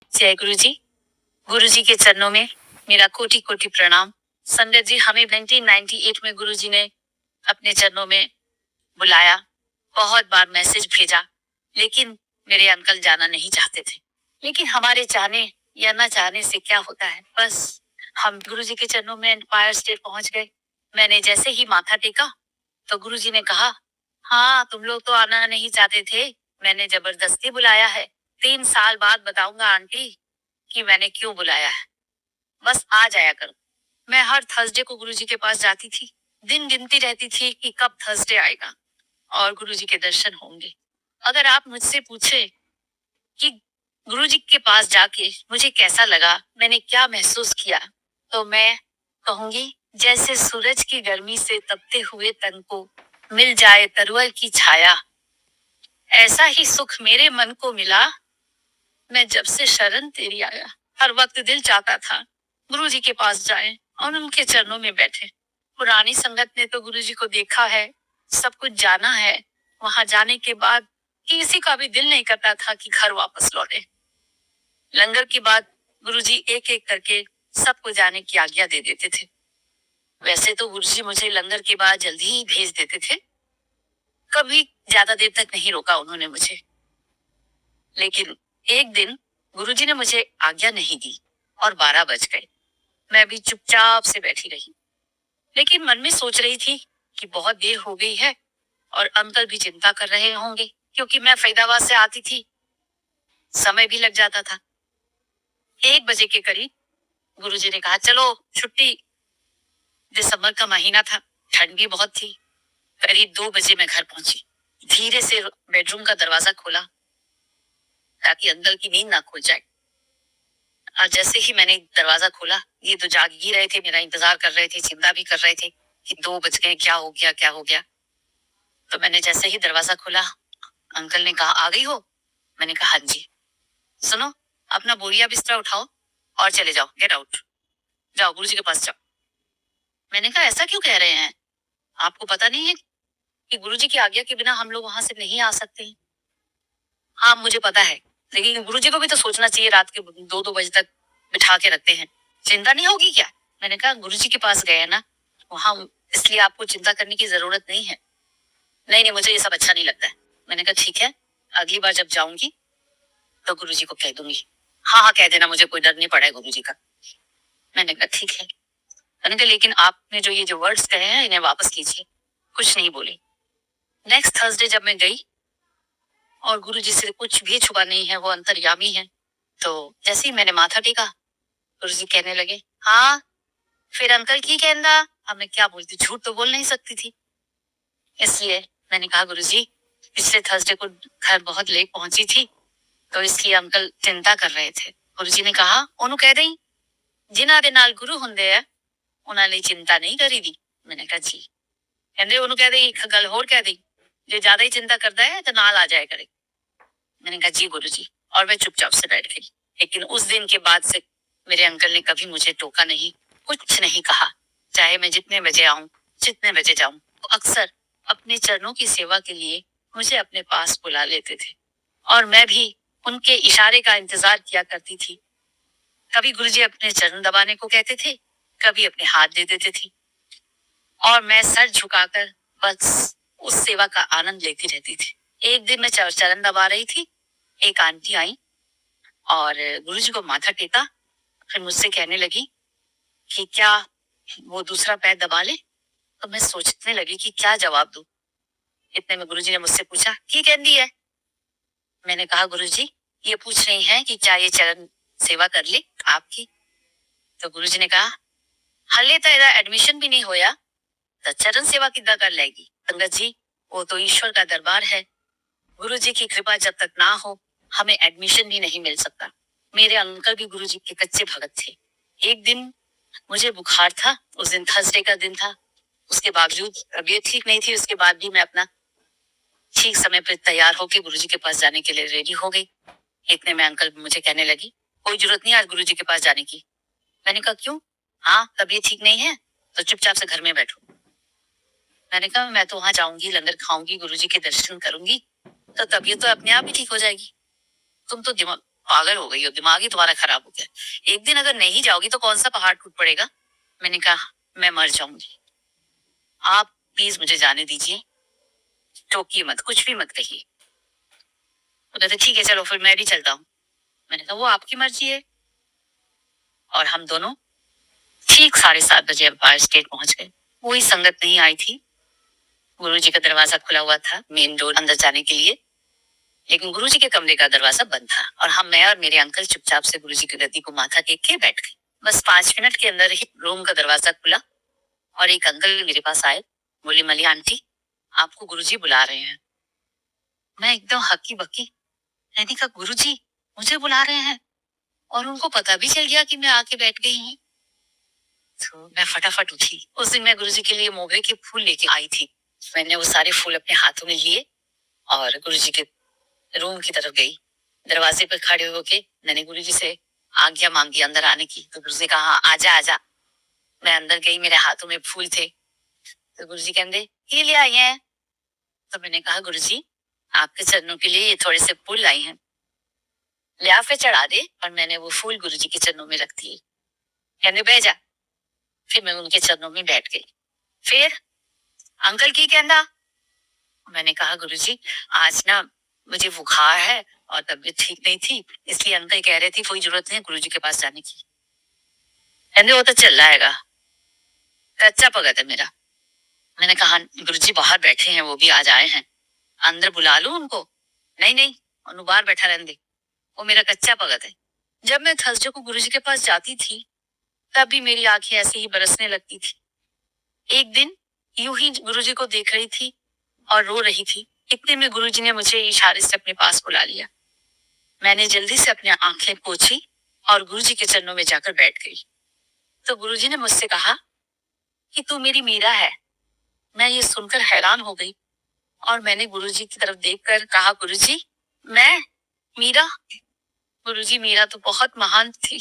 जय गुरु जी। गुरु जी के चरणों में मेरा कोटि कोटि प्रणाम। संगत जी, हमें 1998 में गुरु जी ने अपने चरणों में बुलाया, बहुत बार मैसेज भेजा, लेकिन मेरे अंकल जाना नहीं चाहते थे। लेकिन हमारे चाहने या ना चाहने से क्या होता है, बस हम गुरु जी के चरणों में एम्पायर स्टेट पहुंच गए। मैंने जैसे ही माथा टेका तो गुरु जी ने कहा, हाँ तुम लोग तो आना नहीं चाहते थे, मैंने जबरदस्ती बुलाया है। 3 साल बाद बताऊंगा आंटी कि मैंने क्यों बुलाया है। बस आ जाया करो। मैं हर थर्सडे को गुरुजी के पास जाती थी। दिन गिनती रहती थी कि कब थर्सडे आएगा और गुरुजी के दर्शन होंगे। अगर आप मुझसे पूछे कि गुरुजी के पास जाके मुझे कैसा लगा, मैंने क्या महसूस किया, तो मैं कहूंगी जैसे सूरज की गर्मी से तपते हुए तन को मिल जाए तरवल की छाया, ऐसा ही सुख मेरे मन को मिला मैं जब से शरण तेरी आया। हर वक्त दिल चाहता था गुरु जी के पास जाएं और उनके चरणों में बैठे। पुरानी संगत ने तो गुरु जी को देखा है, सब कुछ जाना है। वहां जाने के बाद किसी का भी दिल नहीं करता था कि घर वापस लौटे। लंगर के बाद गुरु जी एक एक करके सबको जाने की आज्ञा दे देते थे। वैसे तो गुरु जी मुझे लंगर के बाद जल्दी ही भेज देते थे, कभी ज्यादा देर तक नहीं रोका उन्होंने मुझे। लेकिन एक दिन गुरुजी ने मुझे आज्ञा नहीं दी और 12 बज गए। मैं भी चुपचाप से बैठी रही, लेकिन मन में सोच रही थी कि बहुत देर हो गई है और अंकल भी चिंता कर रहे होंगे, क्योंकि मैं फरीदाबाद से आती थी, समय भी लग जाता था। 1 बजे के करीब गुरुजी ने कहा, चलो छुट्टी। दिसंबर का महीना था, ठंड भी बहुत थी। करीब 2 बजे मैं घर पहुंची। धीरे से बेडरूम का दरवाजा खोला ताकि अंकल की नींद ना खुल जाए। और जैसे ही मैंने दरवाजा खोला, ये तो जाग ही रहे थे, मेरा इंतजार कर रहे थे, चिंता भी कर रहे थे कि 2 बज गए, क्या हो गया क्या हो गया। तो मैंने जैसे ही दरवाजा खोला, अंकल ने कहा, आ गई हो? मैंने कहा, हाँ जी। सुनो, अपना बोरिया बिस्तरा उठाओ और चले जाओ, गेट आउट, जाओ गुरुजी के पास जाओ। मैंने कहा, ऐसा क्यों कह रहे हैं? आपको पता नहीं है कि गुरुजी की आज्ञा के बिना हम लोग वहां से नहीं आ सकते हैं? हाँ मुझे पता है, लेकिन गुरुजी को भी तो सोचना चाहिए, रात के 2-2 बजे तक बिठा के रखते हैं, चिंता नहीं होगी क्या? मैंने कहा, गुरुजी के पास गए हैं ना वहां, इसलिए आपको चिंता करने की जरूरत नहीं है। नहीं नहीं, मुझे ये सब अच्छा नहीं लगता है। मैंने कहा, ठीक है, अगली बार जब जाऊंगी तो गुरुजी को कह दूंगी। हाँ हाँ कह देना, मुझे कोई डर नहीं पड़ा है गुरुजी का। मैंने कहा, ठीक है। मैंने कहा, लेकिन आपने जो ये जो वर्ड्स कहे हैं इन्हें वापस कीजिए। कुछ नहीं बोली। नेक्स्ट थर्सडे जब मैं गई, और गुरुजी से कुछ भी छुपा नहीं है, वो अंतर्यामी है, तो जैसे ही मैंने माथा टेका, गुरुजी कहने लगे, हाँ फिर अंकल की कहना। अब मैं क्या बोलती, झूठ तो बोल नहीं सकती थी, इसलिए मैंने कहा, गुरुजी पिछले थर्सडे को घर बहुत लेट पहुंची थी, तो इसलिए अंकल चिंता कर रहे थे। गुरुजी ने कहा, ओनू कह रही जिन्हां दे नाल गुरु हुंदे आ उन्हां ਲਈ चिंता नहीं करी दी। मैंने कहा, जी। कहते ओनू कह दी एक गल होर कह दी, जे ज्यादा ही चिंता करता है तो नाल आ जाए करे। मैंने कहा, जी गुरुजी, और मैं चुपचाप से बैठ गई। लेकिन उस दिन के बाद से मेरे अंकल ने कभी मुझे टोका नहीं, कुछ नहीं कहा। चाहे मैं जितने बजे आऊं, जितने बजे जाऊं, तो अक्सर अपने चरणों की सेवा के लिए मुझे अपने पास बुला लेते थे, और मैं भी उनके इशारे का इंतजार किया करती थी। कभी गुरुजी अपने चरण दबाने को कहते थे, कभी अपने हाथ दे देते थे, और मैं सर झुकाकर बस उस सेवा का आनंद लेती रहती थी। एक दिन मैं चरण दबा रही थी, एक आंटी आई और गुरुजी को माथा टेका, फिर मुझसे कहने लगी कि क्या वो दूसरा पैर दबा ले। तो मैं सोचने लगी कि क्या जवाब दूं। इतने में गुरुजी ने मुझसे पूछा, की कहती है? मैंने कहा, गुरुजी ये पूछ रही हैं कि क्या ये चरण सेवा कर ले आपकी। तो गुरुजी ने कहा, हले तो एदा एडमिशन भी नहीं होया, तो चरण सेवा किदा कर लेगी। संगत जी, वो तो ईश्वर का दरबार है, गुरुजी की कृपा जब तक ना हो हमें एडमिशन भी नहीं मिल सकता। मेरे अंकल भी गुरुजी के कच्चे भगत थे। एक दिन मुझे बुखार था, उस दिन थर्सडे का दिन था, उसके बावजूद तबीयत ठीक नहीं थी, उसके बाद भी मैं अपना ठीक समय पर तैयार होकर गुरुजी के पास जाने के लिए रेडी हो गई। इतने में अंकल मुझे कहने लगी, कोई जरूरत नहीं आज गुरुजी के पास जाने की। मैंने कहा, क्यों? हाँ तबीयत ठीक नहीं है तो चुपचाप से घर में बैठो। मैंने कहा, मैं तो वहां जाऊंगी, लंगर खाऊंगी, गुरुजी के दर्शन करूंगी, तो तबीयत तो अपने आप ही ठीक हो जाएगी। तुम तो दिमाग पागल हो गई हो, दिमाग ही तुम्हारा खराब हो गया। एक दिन अगर नहीं जाओगी तो कौन सा पहाड़ टूट पड़ेगा। मैंने कहा मैं मर जाऊंगी, आप प्लीज मुझे जाने दीजिए, टोकिए मत, कुछ भी मत कहिए। वो कहते ठीक है चलो फिर मैं भी चलता हूँ। मैंने कहा वो आपकी मर्जी है। और हम दोनों ठीक 7:30 बजे एम्पायर स्टेट पहुंच गए। कोई संगत नहीं आई थी। गुरुजी का दरवाजा खुला हुआ था मेन डोर अंदर जाने के लिए, लेकिन गुरुजी के कमरे का दरवाजा बंद था और मैं और मेरे अंकल चुपचाप से गुरुजी की गद्दी को माथा टेक के बैठ गए। बस 5 मिनट के अंदर ही रूम का दरवाजा खुला और एक अंकल मेरे पास आए। बोली मली आंटी आपको गुरुजी बुला रहे हैं। मैं एकदम हक्की बक्की। मैंने कहा गुरुजी मुझे बुला रहे हैं और उनको पता भी चल गया कि मैं आके बैठ गई हूँ। तो मैं फटाफट उठी। उस दिन मैं गुरुजी के लिए मोगरे के फूल लेके आई थी। मैंने वो सारे फूल अपने हाथों में लिए और गुरुजी के रूम की तरफ गई। दरवाजे पर खड़े होके मैंने गुरुजी से आज्ञा मांगी अंदर आने की। तो गुरुजी कहा आजा आजा। मैं अंदर गई, मेरे हाथों में फूल थे। तो गुरुजी कहते ये ले आई हैं। तो मैंने कहा गुरुजी आपके चरणों के लिए ये थोड़े से फूल लाई हैं, लियाफे चढ़ा दे। और मैंने वो फूल गुरुजी के चरणों में रख दिए। कहने बैठ जा। फिर मैं उनके चरणों में बैठ गई। फिर अंकल की कहना। मैंने कहा गुरुजी आज ना मुझे बुखार है और तबीयत ठीक नहीं थी, इसलिए अंकल कह रहे थे कोई जरूरत नहीं गुरुजी के पास जाने की। कहने वो तो चल जाएगा, कच्चा पगत है मेरा। मैंने कहा गुरुजी बाहर बैठे हैं, वो भी आज आए हैं, अंदर बुला लूं उनको। नहीं नहीं उन्होंने बाहर बैठा रहने दे, वो मेरा कच्चा पगत है। जब मैं थर्सडे को गुरुजी के पास जाती थी तब भी मेरी आंखें ऐसे ही बरसने लगती थी। एक दिन यूं ही गुरुजी को देख रही थी और रो रही थी। इतने में गुरुजी ने मुझे इशारे से अपने पास बुला लिया। मैंने जल्दी से अपनी आंखें पोंछी और गुरुजी के चरणों में जाकर बैठ गई। तो गुरुजी ने मुझसे कहा कि तू मेरी मीरा है। मैं ये सुनकर हैरान हो गई और मैंने गुरुजी की तरफ देखकर कहा गुरुजी मैं मीरा। गुरुजी मीरा तो बहुत महान थी,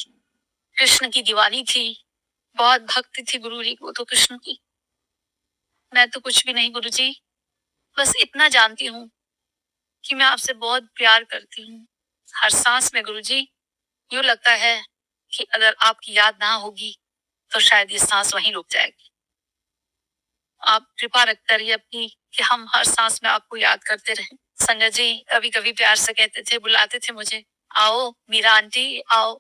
कृष्ण की दीवानी थी, बहुत भक्ति थी गुरुजी को तो कृष्ण की। मैं तो कुछ भी नहीं गुरुजी, बस इतना जानती हूँ कि मैं आपसे बहुत प्यार करती हूँ। हर सांस में गुरुजी यूं लगता है कि अगर आपकी याद ना होगी तो शायद ये सांस वहीं रुक जाएगी। आप कृपा रखते रहिए अपनी कि हम हर सांस में आपको याद करते रहें। संजय जी कभी कभी प्यार से कहते थे, बुलाते थे मुझे, आओ मीरा आंटी आओ।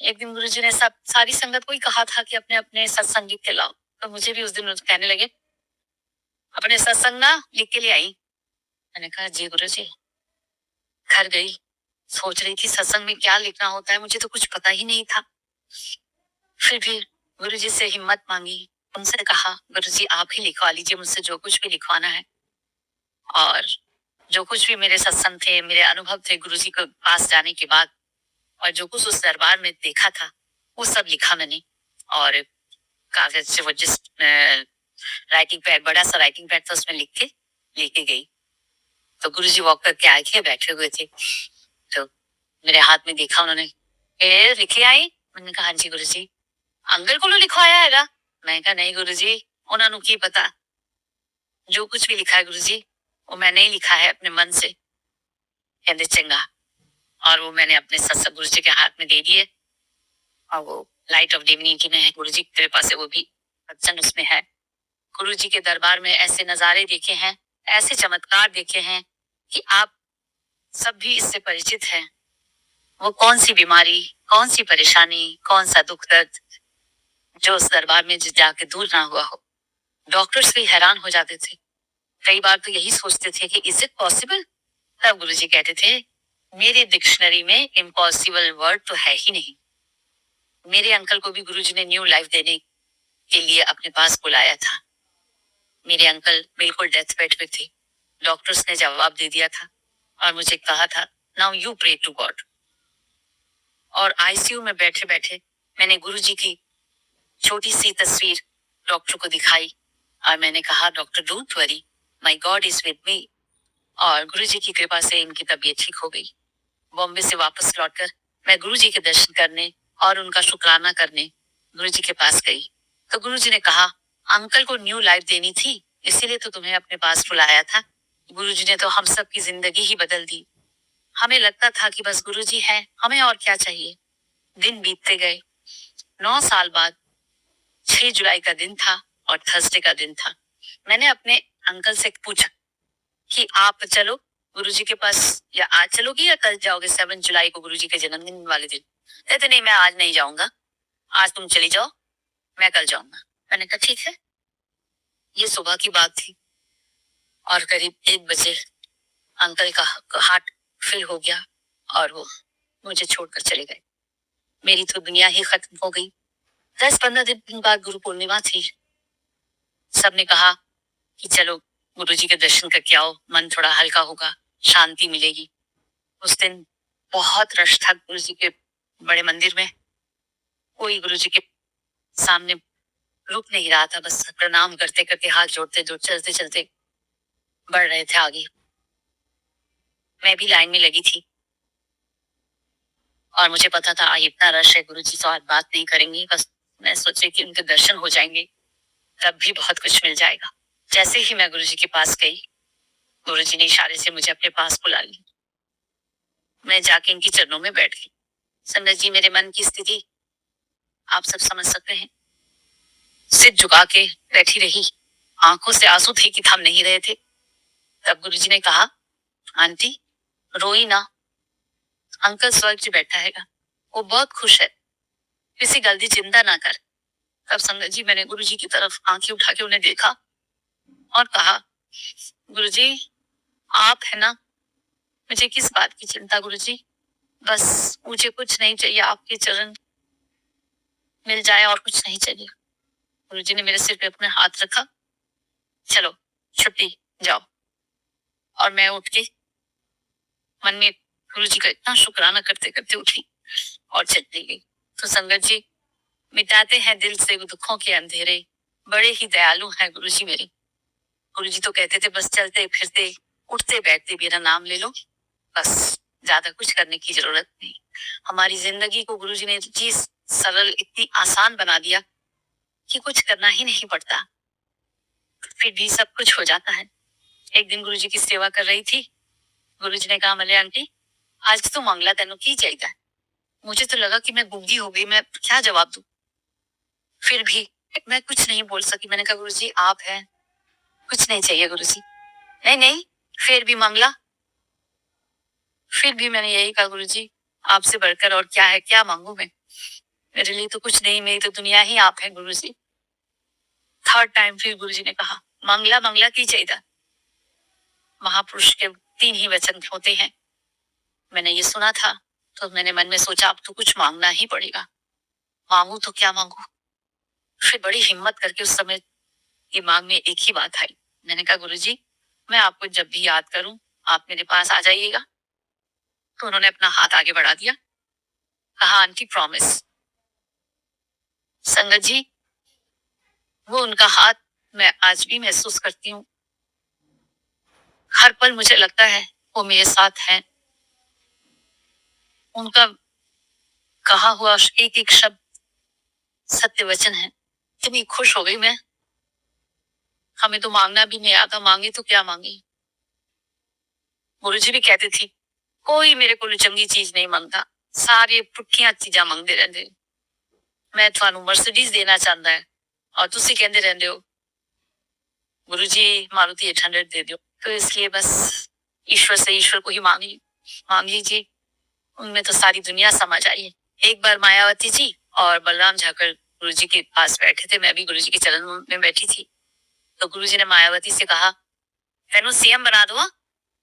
एक दिन गुरुजी ने सब सारी संगत को ही कहा था कि अपने अपने सत्संग के लाओ, तो मुझे भी उस दिन कहने लगे अपने सत्संग ना लिख के ले आई। मैंने कहा जी गुरुजी। घर गई, सोच रही थी सत्संग में क्या लिखना होता है, मुझे तो कुछ पता ही नहीं था। फिर भी गुरुजी से हिम्मत मांगी, उनसे कहा गुरुजी आप ही लिखवा लीजिए मुझसे जो कुछ भी लिखवाना है। और जो कुछ भी मेरे सत्संग थे, मेरे अनुभव थे गुरुजी के पास जाने के बाद, और जो कुछ उस दरबार में देखा था वो सब लिखा मैंने। और कागज से वो जिस राइटिंग पैड, बड़ा सा राइटिंग पैड था, उसमें लिख के लेके गई। तो गुरुजी वॉक करके आके बैठे हुए थे, तो मेरे हाथ में देखा उन्होंने, ए लिखे आई। मैंने कहा हाँ जी गुरुजी। अंकल को लिखवाया हैगा। मैं कहा नहीं गुरुजी, उन्होंने की पता, जो कुछ भी लिखा है गुरुजी वो मैंने ही लिखा है अपने मन से। कहते चंगा। और वो मैंने अपने सत्संग गुरुजी के हाथ में दे दिए और वो लाइट ऑफ डिविनिटी में है गुरुजी की कृपा से, वो भी वचन उसमें है। गुरुजी के दरबार में ऐसे नजारे देखे हैं, ऐसे चमत्कार देखे हैं कि आप सब भी इससे परिचित हैं। वो कौन सी बीमारी, कौन सी परेशानी, कौन सा दुख दर्द जो उस दरबार में जाके दूर ना हुआ हो। डॉक्टर्स भी हैरान हो जाते थे, कई बार तो यही सोचते थे कि इज इट पॉसिबल। तब गुरुजी कहते थे मेरे डिक्शनरी में इम्पॉसिबल वर्ड तो है ही नहीं। मेरे अंकल को भी गुरुजी ने न्यू लाइफ देने के लिए अपने पास बुलाया था। मेरे अंकल बिल्कुल डेथ बेड पे थे, डॉक्टर्स ने जवाब दे दिया था और मुझे कहा था now you pray to God. और आईसीयू में बैठे बैठे मैंने गुरुजी की छोटी सी तस्वीर डॉक्टर को दिखाई और मैंने कहा doctor don't worry, my God is with me. और गुरुजी की कृपा से इनकी तबीयत ठीक हो गई। बॉम्बे से वापस लौटकर मैं गुरुजी के दर्शन करने और उनका शुक्राना करने गुरुजी के पास गई। तो गुरुजी ने कहा अंकल को न्यू लाइफ देनी थी, इसीलिए तो तुम्हें अपने पास बुलाया था। गुरुजी ने तो हम सब की जिंदगी ही बदल दी। हमें लगता था कि बस गुरुजी हैं, हमें और क्या चाहिए। दिन बीतते गए। 9 साल बाद 6 जुलाई का दिन था और थर्सडे का दिन था। मैंने अपने अंकल से पूछा कि आप चलो गुरुजी के पास, या आज चलोगी या कल जाओगे 7 जुलाई को गुरुजी के जन्मदिन वाले दिन। कहते नहीं, मैं आज नहीं जाऊंगा, आज तुम चली जाओ, मैं कल जाऊंगा। मैंने कहा ठीक है। ये सुबह की बात थी और करीब 1 बजे अंकल का हार्ट फेल हो गया और वो मुझे छोड़कर चले गए। मेरी तो दुनिया ही खत्म हो गई। 10-15 दिन बाद गुरु पूर्णिमा थी। सबने कहा कि चलो गुरुजी के दर्शन करके आओ, मन थोड़ा हल्का होगा, शांति मिलेगी। उस दिन बहुत रश था गुरुजी के बड़े मंदिर में। कोई गुरुजी के सामने रुक नहीं रहा था, बस प्रणाम करते करते, हाथ जोड़ते जोड़ते, चलते चलते बढ़ रहे थे आगे। मैं भी लाइन में लगी थी और मुझे पता था आज इतना रश है, गुरुजी तो आज बात नहीं करेंगे, बस मैं सोच रही थी उनके दर्शन हो जाएंगे, तब भी बहुत कुछ मिल जाएगा। जैसे ही मैं गुरुजी के पास गई, गुरुजी ने इशारे से मुझे अपने पास बुला ली। मैं जाके इनके चरणों में बैठ गई। संगत जी, मेरे मन की स्थिति आप सब समझ सकते हैं। सिर झुका के बैठी रही, आंखों से आंसू थे कि थम नहीं रहे थे। तब गुरुजी ने कहा, आंटी रोई ना, अंकल स्वर्ग जी बैठा हैगा, वो बहुत खुश है, किसी गलती चिंता ना कर। तब संगत जी, मैंने गुरुजी की तरफ आंखें उठा के उन्हें देखा और कहा, गुरुजी आप है ना, मुझे किस बात की चिंता गुरुजी, बस मुझे कुछ नहीं चाहिए, आपके चरण मिल जाए और कुछ नहीं चाहिए। गुरुजी ने मेरे सिर पे अपना हाथ रखा, चलो छुट्टी जाओ। और मैं उठ के मन में गुरुजी का इतना शुक्राना करते करते उठी और चली गई। तो संगत जी, मिटाते हैं दिल से दुखों के अंधेरे, बड़े ही दयालु हैं गुरुजी मेरे। गुरुजी तो कहते थे बस चलते फिरते उठते बैठते मेरा नाम ले लो, बस ज्यादा कुछ करने की जरूरत नहीं। हमारी जिंदगी को गुरुजी ने चीज सरल, इतनी आसान बना दिया कि कुछ करना ही नहीं पड़ता, फिर भी सब कुछ हो जाता है। एक दिन गुरुजी की सेवा कर रही थी, गुरुजी ने कहा, मले आंटी आज तो मंगला तेनों की चाहिए। मुझे तो लगा कि मैं गूंगी हो गई, मैं क्या जवाब दूं। फिर भी मैं कुछ नहीं बोल सकी। मैंने कहा, गुरुजी आप हैं, कुछ नहीं चाहिए गुरुजी। नहीं नहीं, फिर भी मंगला। फिर भी मैंने यही कहा, गुरुजी आपसे बढ़कर और क्या है, क्या मांगू मैं, मेरे लिए तो कुछ नहीं, मेरी तो दुनिया ही आप है गुरुजी। थर्ड टाइम फिर गुरुजी ने कहा, मंगला मंगला की चाहिए। महापुरुष के 3 ही वचन होते हैं। मैंने ये सुना था तो मैंने मन में सोचा अब तो कुछ मांगना ही पड़ेगा, मांगू तो क्या मांगू। फिर बड़ी हिम्मत करके उस समय दिमाग में एक ही बात आई। मैंने कहा, गुरुजी मैं आपको जब भी याद करूं आप मेरे पास आ जाइएगा। तो उन्होंने अपना हाथ आगे बढ़ा दिया, कहा, आंटी प्रॉमिस। संगत जी, वो उनका हाथ मैं आज भी महसूस करती हूँ। हर पल मुझे लगता है वो मेरे साथ हैं। उनका कहा हुआ एक एक शब्द सत्य वचन है। इतनी खुश हो गई मैं, हमें तो मांगना भी नहीं आता, मांगे तो क्या मांगे। गुरुजी भी कहते थे कोई मेरे को चंगी चीज नहीं मांगता, सारे पुठियां चीजा मांगते रहते। मैं थानू मर्सिडीज देना चाहता है और तुसी कहते रहते हो गुरुजी मारुति 800 दे दो। तो इसलिए बस ईश्वर से ईश्वर को ही मांग लीजिए, उनमें तो सारी दुनिया समझ आई है। एक बार मायावती जी और बलराम झाकर गुरुजी के पास बैठे थे, मैं भी गुरुजी के चरण में बैठी थी। तो गुरुजी ने मायावती से कहा, तेनू सीएम बना दो।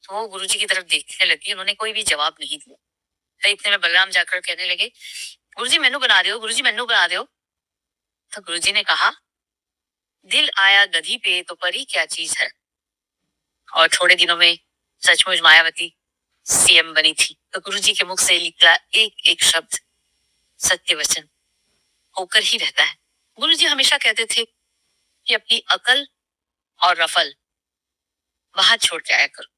तो वो गुरुजी की तरफ देखने लगी, उन्होंने कोई भी जवाब नहीं दिया। तो इतने में बलराम जाकर कहने लगे, गुरुजी मैनू बना दो, गुरुजी मैनू बना दो। तो गुरुजी ने कहा, दिल आया गधी पे तो परी क्या चीज है। और थोड़े दिनों में सचमुच मायावती सीएम बनी थी। तो गुरुजी के मुख से निकला एक एक शब्द सत्य वचन होकर ही रहता है। गुरुजी हमेशा कहते थे कि अपनी अकल और रफल बाहर छोड़ के आया करो।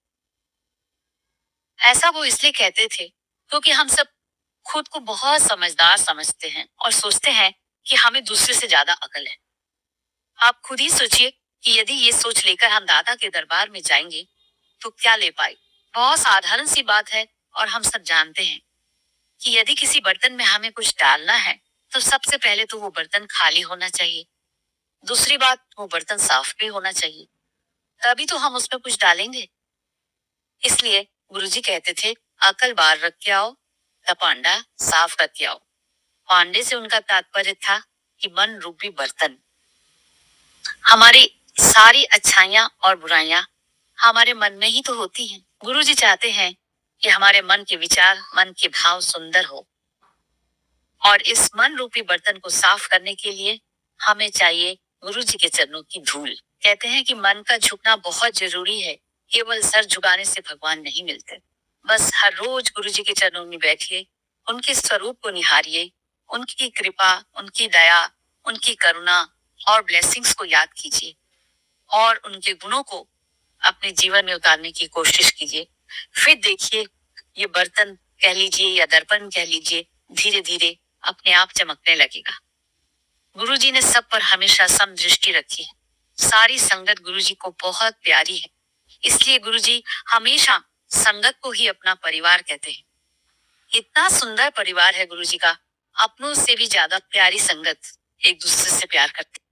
ऐसा वो इसलिए कहते थे क्योंकि हम सब खुद को बहुत समझदार समझते हैं और सोचते हैं कि हमें दूसरे से ज्यादा अकल है। आप खुद ही सोचिए कि यदि ये सोच लेकर हम दादा के दरबार में जाएंगे तो क्या ले पाए। बहुत साधारण सी बात है और हम सब जानते हैं कि यदि किसी बर्तन में हमें कुछ डालना है तो सबसे पहले तो वो बर्तन खाली होना चाहिए। दूसरी बात, वो बर्तन साफ भी होना चाहिए, तभी तो हम उसमें कुछ डालेंगे। इसलिए गुरुजी कहते थे, अकल बार रख के आओ, तपांडा साफ रख के आओ। पांडे से उनका तात्पर्य था कि मन रूपी बर्तन। हमारी सारी अच्छाइयां और बुराइयां हमारे मन में ही तो होती हैं। गुरुजी चाहते हैं कि हमारे मन के विचार, मन के भाव सुंदर हो, और इस मन रूपी बर्तन को साफ करने के लिए हमें चाहिए गुरुजी के चरणों की धूल। कहते हैं कि मन का झुकना बहुत जरूरी है, केवल सर झुकाने से भगवान नहीं मिलते। बस हर रोज गुरुजी के चरणों में बैठिए, उनके स्वरूप को निहारिए, उनकी कृपा, उनकी दया, उनकी करुणा और ब्लेसिंग्स को याद कीजिए और उनके गुणों को अपने जीवन में उतारने की कोशिश कीजिए। फिर देखिए, ये बर्तन कह लीजिए या दर्पण कह लीजिए, धीरे धीरे अपने आप चमकने लगेगा। गुरुजी ने सब पर हमेशा समदृष्टि रखी है। सारी संगत गुरुजी को बहुत प्यारी है, इसलिए गुरुजी हमेशा संगत को ही अपना परिवार कहते हैं। इतना सुंदर परिवार है गुरुजी का, अपनों से भी ज्यादा प्यारी संगत एक दूसरे से प्यार करते हैं।